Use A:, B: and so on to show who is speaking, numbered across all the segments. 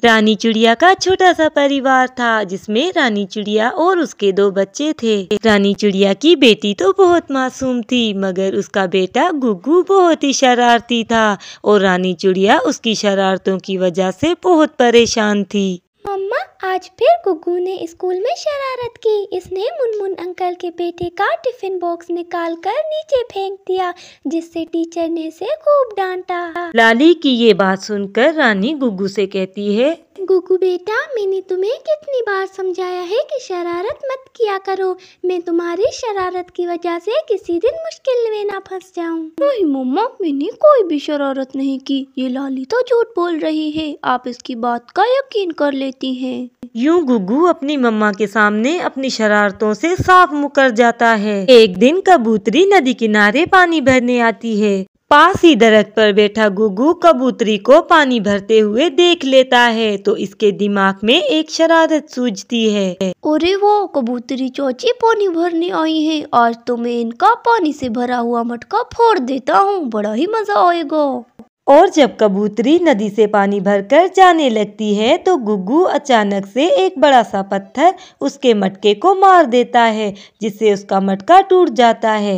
A: रानी चिड़िया का छोटा सा परिवार था जिसमें रानी चिड़िया और उसके 2 बच्चे थे। रानी चिड़िया की बेटी तो बहुत मासूम थी, मगर उसका बेटा गुग्गू बहुत ही शरारती था और रानी चिड़िया उसकी शरारतों की वजह से बहुत परेशान थी।
B: मम्मा, आज फिर गुग्गू ने स्कूल में शरारत की। इसने मुनमुन अंकल के बेटे का टिफिन बॉक्स निकाल कर नीचे फेंक दिया, जिससे टीचर ने इसे खूब डांटा।
A: लाली की ये बात सुनकर रानी गुग्गू से कहती है,
B: गुग्गू बेटा, मैंने तुम्हें कितनी बार समझाया है कि शरारत मत किया करो। मैं तुम्हारी शरारत की वजह से किसी दिन मुश्किल में ना फंस जाऊं।
C: नहीं मम्मा, मैंने कोई भी शरारत नहीं की। ये लाली तो झूठ बोल रही है, आप इसकी बात का यकीन कर लेती हैं।
A: यूं गुग्गू अपनी मम्मा के सामने अपनी शरारतों से साफ मुकर जाता है। एक दिन कबूतरी नदी किनारे पानी भरने आती है। पास ही दरख्त पर बैठा गुग्गू कबूतरी को पानी भरते हुए देख लेता है तो इसके दिमाग में एक शरारत सूझती है।
C: अरे वो कबूतरी चाची पानी भरने आई है, आज तो मैं इनका पानी से भरा हुआ मटका फोड़ देता हूँ, बड़ा ही मजा आएगा।
A: और जब कबूतरी नदी से पानी भरकर जाने लगती है तो गुग्गू अचानक से एक बड़ा सा पत्थर उसके मटके को मार देता है, जिससे उसका मटका टूट जाता है।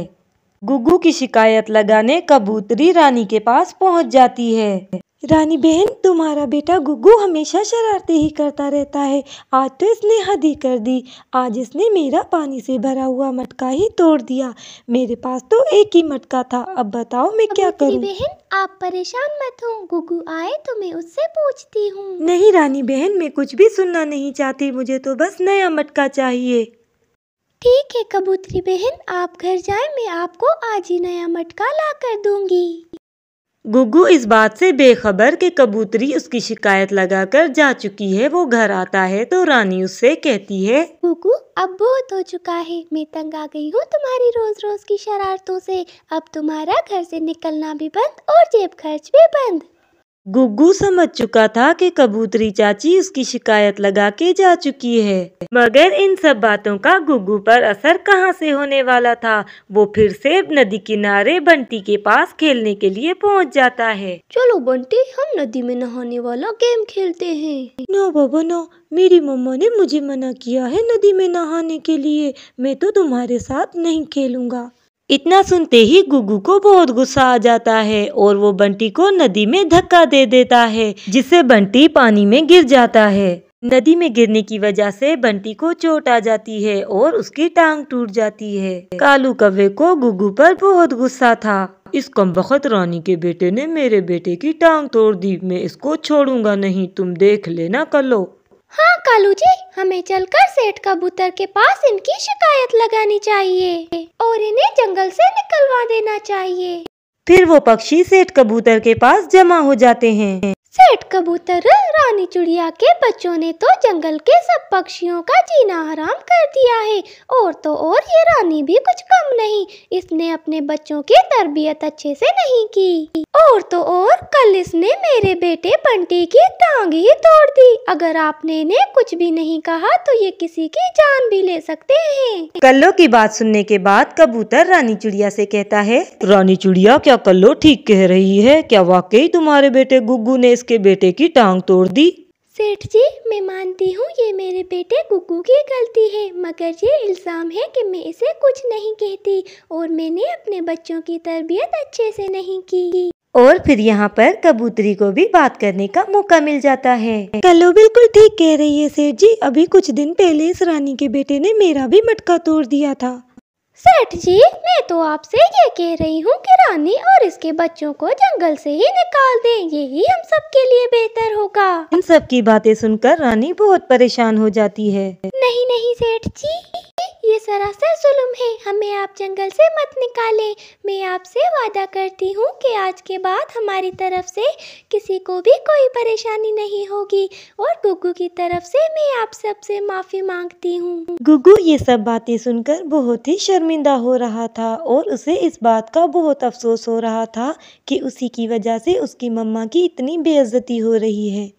A: गुग्गू की शिकायत लगाने कबूतरी रानी के पास पहुंच जाती है। रानी बहन, तुम्हारा बेटा गुग्गू हमेशा शरारतें ही करता रहता है। आज तो इसने हद ही कर दी। आज इसने मेरा पानी से भरा हुआ मटका ही तोड़ दिया। मेरे पास तो एक ही मटका था, अब बताओ मैं क्या करूं?
B: बहन, आप परेशान मत हो, गुग्गू आए तो मैं उससे पूछती हूँ।
A: नहीं रानी बहन, मैं कुछ भी सुनना नहीं चाहती, मुझे तो बस नया मटका चाहिए।
B: ठीक है कबूतरी बहन, आप घर जाएं, मैं आपको आज ही नया मटका ला कर दूंगी।
A: गुग्गू इस बात से बेखबर कि कबूतरी उसकी शिकायत लगाकर जा चुकी है, वो घर आता है तो रानी उससे कहती है,
B: गुग्गू अब बहुत हो चुका है, मैं तंग आ गई हूँ तुम्हारी रोज रोज की शरारतों से। अब तुम्हारा घर से निकलना भी बंद और जेब खर्च भी बंद।
A: गुग्गू समझ चुका था कि कबूतरी चाची उसकी शिकायत लगा के जा चुकी है, मगर इन सब बातों का गुग्गू पर असर कहां से होने वाला था। वो फिर से नदी किनारे बंटी के पास खेलने के लिए पहुंच जाता है।
C: चलो बंटी, हम नदी में नहाने वाला गेम खेलते हैं।
A: ना बाबा ना, मेरी मम्मा ने मुझे मना किया है नदी में नहाने के लिए, मैं तो तुम्हारे साथ नहीं खेलूंगा। इतना सुनते ही गुग्गू को बहुत गुस्सा आ जाता है और वो बंटी को नदी में धक्का दे देता है, जिससे बंटी पानी में गिर जाता है। नदी में गिरने की वजह से बंटी को चोट आ जाती है और उसकी टांग टूट जाती है। कालू कौवे को गुग्गू पर बहुत गुस्सा था। इस कमबख्त रानी के बेटे ने मेरे बेटे की टांग तोड़ दी, मैं इसको छोड़ूंगा नहीं, तुम देख लेना कलो।
B: हाँ कालू जी, हमें चलकर सेठ कबूतर के पास इनकी शिकायत लगानी चाहिए और इन्हें जंगल से निकलवा देना चाहिए।
A: फिर वो पक्षी सेठ कबूतर के पास जमा हो जाते हैं।
B: सेठ कबूतर, रानी चिड़िया के बच्चों ने तो जंगल के सब पक्षियों का जीना हराम कर दिया है, और तो और ये रानी भी कुछ कम नहीं, इसने अपने बच्चों की तरबियत अच्छे से नहीं की, और तो और कल इसने मेरे बेटे बंटी की टांग ही तोड़ दी। अगर आपने इन्हें कुछ भी नहीं कहा तो ये किसी की जान भी ले सकते हैं।
A: कल्लो की बात सुनने के बाद कबूतर रानी चिड़िया से कहता है, रानी चिड़िया, क्या कल्लो ठीक कह रही है? क्या वाकई तुम्हारे बेटे गुग्गू ने के बेटे की टांग तोड़ दी?
B: सेठ जी, मैं मानती हूँ ये मेरे बेटे गुग्गू की गलती है, मगर ये इल्जाम है कि मैं इसे कुछ नहीं कहती और मैंने अपने बच्चों की तरबियत अच्छे से नहीं की।
A: और फिर यहाँ पर कबूतरी को भी बात करने का मौका मिल जाता है। कल्लो बिल्कुल ठीक कह रही है सेठ जी, अभी कुछ दिन पहले इस रानी के बेटे ने मेरा भी मटका तोड़ दिया था।
B: सेठ जी, मैं तो आपसे ये कह रही हूँ कि रानी और इसके बच्चों को जंगल से ही निकाल दें, यही हम सब के लिए बेहतर होगा।
A: इन सब की बातें सुनकर रानी बहुत परेशान हो जाती है।
B: नहीं नहीं सेठ जी, ये सरासर जुल्म है, हमें आप जंगल से मत निकालें। मैं आपसे वादा करती हूँ कि आज के बाद हमारी तरफ से किसी को भी कोई परेशानी नहीं होगी, और गुग्गू की तरफ से मैं आप सबसे माफी मांगती हूँ।
A: गुग्गू ये सब बातें सुनकर बहुत ही शर्मिंदा हो रहा था और उसे इस बात का बहुत अफसोस हो रहा था कि उसी की वजह से उसकी मम्मा की इतनी बेइज्जती हो रही है।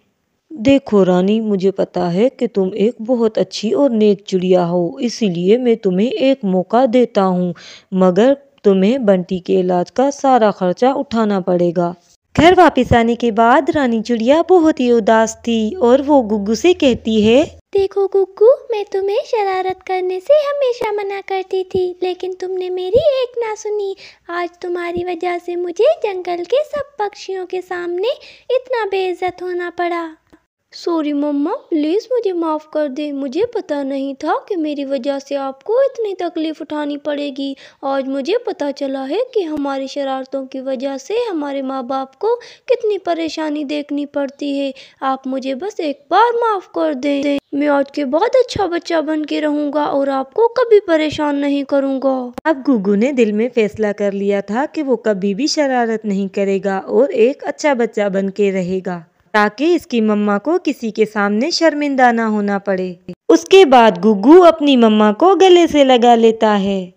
A: देखो रानी, मुझे पता है कि तुम एक बहुत अच्छी और नेक चिड़िया हो, इसीलिए मैं तुम्हें एक मौका देता हूँ, मगर तुम्हें बंटी के इलाज का सारा खर्चा उठाना पड़ेगा। घर वापस आने के बाद रानी चिड़िया बहुत ही उदास थी और वो गुग्गू से कहती है,
B: देखो गुग्गू, मैं तुम्हें शरारत करने से हमेशा मना करती थी, लेकिन तुमने मेरी एक ना सुनी। आज तुम्हारी वजह से मुझे जंगल के सब पक्षियों के सामने इतना बेइज्जत होना पड़ा।
C: सॉरी मम्मा, प्लीज़ मुझे माफ़ कर दे। मुझे पता नहीं था कि मेरी वजह से आपको इतनी तकलीफ़ उठानी पड़ेगी। आज मुझे पता चला है कि हमारी शरारतों की वजह से हमारे माँ बाप को कितनी परेशानी देखनी पड़ती है। आप मुझे बस एक बार माफ़ कर दें। मैं आज के बाद अच्छा बच्चा बन के रहूँगा और आपको कभी परेशान नहीं करूँगा।
A: अब गुग्गू ने दिल में फैसला कर लिया था कि वो कभी भी शरारत नहीं करेगा और एक अच्छा बच्चा बन के रहेगा, ताकि इसकी मम्मा को किसी के सामने शर्मिंदा ना होना पड़े। उसके बाद गुग्गू अपनी मम्मा को गले से लगा लेता है।